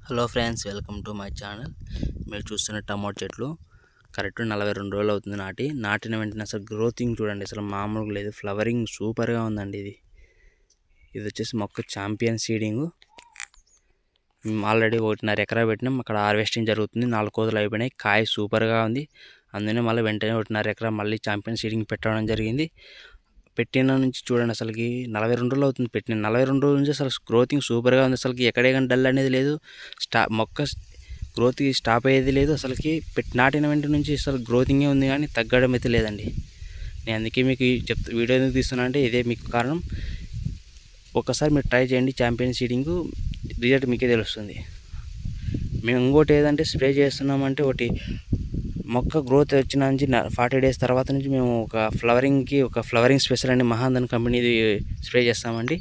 Hello friends, welcome to my channel. మీరు చూస్తున్న tomato చెట్లు కరెక్ట్ 42 రోజులు అవుతుంది నాటిన వెంటనే అసలు గ్రోతింగ్ చూడండి, అసలు మామూలుగా లేదు. ఫ్లవరింగ్ సూపర్గా ఉందండి. ఇది వచ్చేసి మొక్క ఛాంపియన్ సీడింగ్. ఆల్రెడీ 1.5 ఎకరా పెట్టినాం. అక్కడ హార్వెస్టింగ్ జరుగుతుంది. 4 కోతలు అయిపోయినాయి. కాయ సూపర్గా ఉంది. అందుకనే మళ్ళీ వెంటనే 1.5 ఎకరా మళ్ళీ ఛాంపియన్ సీడింగ్ పెట్టడం జరిగింది. పెట్టిన నుంచి చూడండి, అసలుకి 42 రోజులు అవుతుంది పెట్టిన. 42 రోజుల నుంచి అసలు గ్రోతింగ్ సూపర్గా ఉంది. అసలుకి ఎక్కడే కానీ డల్ అనేది లేదు. మొక్క గ్రోత్ స్టాప్ అయ్యేది లేదు. అసలుకి నాటిన వెంట నుంచి అసలు గ్రోతింగే ఉంది, కానీ తగ్గడం అయితే లేదండి. నేను అందుకే మీకు వీడియో ఎందుకు తీస్తున్నా అంటే ఇదే మీకు కారణం. ఒక్కసారి మీరు ట్రై చేయండి ఛాంపియన్ సీడింగ్, రిజల్ట్ మీకే తెలుస్తుంది. మేము ఇంకోటి ఏదంటే స్ప్రే చేస్తున్నామంటే, ఒకటి మొక్క గ్రోత్ వచ్చిన నుంచి 40 డేస్ తర్వాత నుంచి మేము ఒక ఫ్లవరింగ్ స్పెషల్ అండి మహాందన్ కంపెనీది స్ప్రే చేస్తామండి.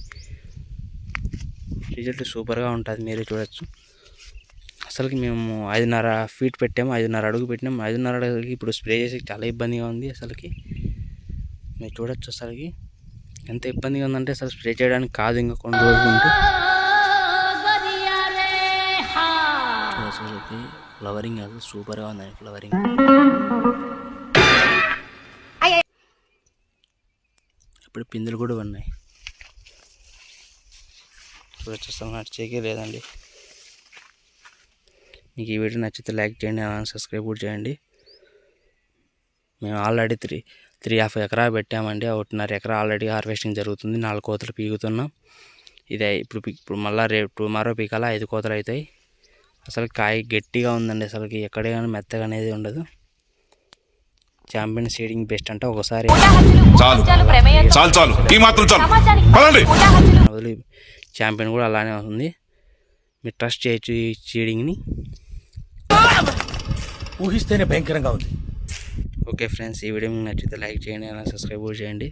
రిజల్ట్ సూపర్గా ఉంటుంది, మీరు చూడొచ్చు. అసలుకి మేము 5.5 ఫీట్ పెట్టాము, 5.5 అడుగు పెట్టినాము. 5.5 అడుగుకి ఇప్పుడు స్ప్రే చేసి చాలా ఇబ్బందిగా ఉంది. అసలుకి మీరు చూడొచ్చు, అసలుకి ఎంత ఇబ్బందిగా ఉందంటే అసలు స్ప్రే చేయడానికి కాదు, ఇంకా కొన్ని రోజులు ఉంటే. అసలుకి ఫ్లవరింగ్ అసలు సూపర్గా ఉందండి. ఫ్లవరింగ్ ఇప్పుడు పిందులు కూడా ఉన్నాయి. చూడొచ్చు, అసలు నడిచేకే లేదండి. మీకు ఈ వీడియో నచ్చితే లైక్ చేయండి, సబ్స్క్రైబ్ కూడా చేయండి. మేము ఆల్రెడీ 3.5 ఎకరా పెట్టామండి. 1.5 ఎకరా ఆల్రెడీ హార్వెస్టింగ్ జరుగుతుంది. 4 కోతలు పీకుతున్నాం. ఇదే ఇప్పుడు మళ్ళీ రేపు టుమారో పీకాల 5 కోతలు అవుతాయి. అసలు కాయ గట్టిగా ఉందండి. అసలుకి ఎక్కడే కానీ మెత్తగా అనేది ఉండదు. ఛాంపియన్ సీడింగ్ బెస్ట్ అంటే ఒకసారి వదిలి ఛాంపియన్ కూడా అలానే ఉంది. మీరు ట్రస్ట్ చేయొచ్చు ఈ సీడింగ్ని. ఊహిస్తేనే భయంకరంగా ఉంది. ఓకే ఫ్రెండ్స్, ఈ వీడియో మీకు నచ్చితే లైక్ చేయండి, సబ్స్క్రైబ్ కూడా చేయండి.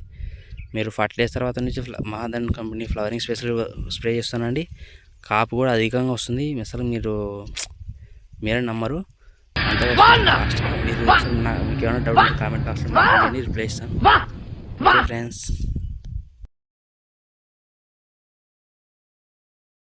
మీరు 40 డేస్ తర్వాత నుంచి Mahadhan company flowering special spray చేస్తానండి. కాపు కూడా అధికంగా వస్తుంది. అసలు మీరే నమ్మరు. మీకు ఏమైనా డౌట్ కామెంట్ బాక్స్లో రిప్లై ఇస్తాను. Okay friends.